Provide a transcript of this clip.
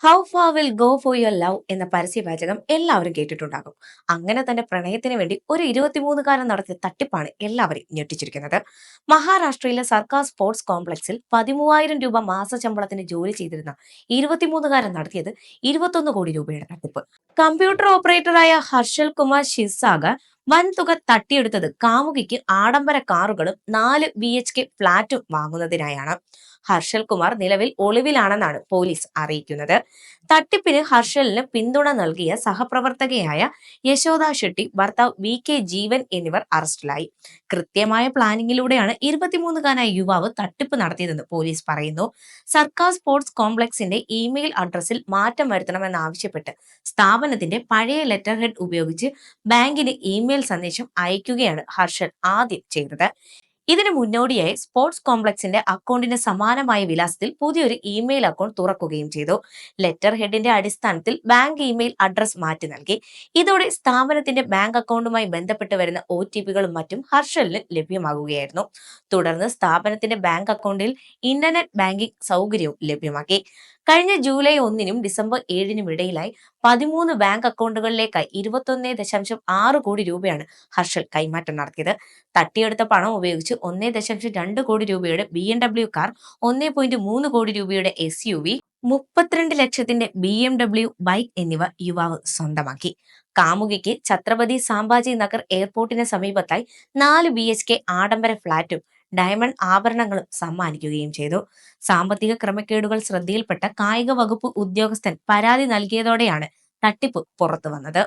How far will go for your love എന്ന പരസ്യവാചകം എല്ലാവരും കേട്ടിട്ടുണ്ടാകും. അങ്ങനെ തന്റെ പ്രണയത്തിന് വേണ്ടി ഒരു 23കാരൻ നടത്തിയ തട്ടിപ്പാണ് എല്ലാവരെയും ഞെട്ടിച്ചിരിക്കുന്നത്. മഹാരാഷ്ട്രയിലെ സർക്കാർ സ്പോർട്സ് കോംപ്ലക്സിൽ 13,000 രൂപ മാസശമ്പളത്തിന് ജോലി ചെയ്തിരുന്ന 23കാരൻ നടത്തിയത് 21 കോടി രൂപയുടെ തട്ടിപ്പ്. കമ്പ്യൂട്ടർ ഓപ്പറേറ്ററായ ഹർഷൽ കുമാർ ഷിർസാഗർ വൻതുക തട്ടിയെടുത്തത് കാമുകിക്ക് ആഡംബര കാറുകളും 4 BHK ഫ്ളാറ്റും വാങ്ങുന്നതിനായാണ്. ഹർഷൽ കുമാർ നിലവിൽ ഒളിവിലാണെന്നാണ് പോലീസ് അറിയിക്കുന്നത്. തട്ടിപ്പിന് ഹർഷലിന് പിന്തുണ നൽകിയ സഹപ്രവർത്തകയായ യശോദ ഷെട്ടി, ഭർത്താവ് VK ജീവൻ എന്നിവർ അറസ്റ്റിലായി. കൃത്യമായ പ്ലാനിങ്ങിലൂടെയാണ് 23കാരനായ യുവാവ് തട്ടിപ്പ് നടത്തിയതെന്ന് പോലീസ് പറയുന്നു. സർക്കാർ സ്പോർട്സ് കോംപ്ലക്സിന്റെ ഇമെയിൽ അഡ്രസ്സിൽ മാറ്റം വരുത്തണമെന്നാവശ്യപ്പെട്ട് സ്ഥാപനത്തിന്റെ പഴയ ലെറ്റർ ഹെഡ് ഉപയോഗിച്ച് ബാങ്കിന് ഇമെയിൽ സന്ദേശം അയക്കുകയാണ് ഹർഷൽ ആദ്യം ചെയ്തത്. ഇതിന് മുന്നോടിയായി സ്പോർട്സ് കോംപ്ലക്സിന്റെ അക്കൗണ്ടിന് സമാനമായ വിലാസത്തിൽ പുതിയൊരു ഇമെയിൽ അക്കൗണ്ട് തുറക്കുകയും ചെയ്തു. ലെറ്റർ ഹെഡിന്റെ അടിസ്ഥാനത്തിൽ ബാങ്ക് ഇമെയിൽ അഡ്രസ് മാറ്റി നൽകി. ഇതോടെ സ്ഥാപനത്തിന്റെ ബാങ്ക് അക്കൗണ്ടുമായി ബന്ധപ്പെട്ട് വരുന്ന OTPകളും മറ്റും ഹർഷലിന് ലഭ്യമാകുകയായിരുന്നു. തുടർന്ന് സ്ഥാപനത്തിന്റെ ബാങ്ക് അക്കൗണ്ടിൽ ഇന്റർനെറ്റ് ബാങ്കിംഗ് സൗകര്യവും ലഭ്യമാക്കി. കഴിഞ്ഞ ജൂലൈ 1-നും ഡിസംബർ 7-നും ഇടയിലായി 13 ബാങ്ക് അക്കൗണ്ടുകളിലേക്കായി 21.6 കോടി രൂപയാണ് ഹർഷൽ കൈമാറ്റം നടത്തിയത്. തട്ടിയെടുത്ത പണം ഉപയോഗിച്ച് 1.2 കോടി രൂപയുടെ BMW കാർ, 1.3 കോടി രൂപയുടെ SUV, 32 ലക്ഷത്തിന്റെ BMW ബൈക്ക് എന്നിവ യുവാവ് സ്വന്തമാക്കി. കാമുകിക്ക് ഛത്രപതി സാംഭാജി നഗർ എയർപോർട്ടിന് സമീപത്തായി 4 BHK ആഡംബര ഫ്ളാറ്റും ഡയമണ്ട് ആഭരണങ്ങളും സമ്മാനിക്കുകയും ചെയ്തു. സാമ്പത്തിക ക്രമക്കേടുകൾ ശ്രദ്ധയിൽപ്പെട്ട കായിക വകുപ്പ് ഉദ്യോഗസ്ഥൻ പരാതി നൽകിയതോടെയാണ് തട്ടിപ്പ് പുറത്തുവന്നത്.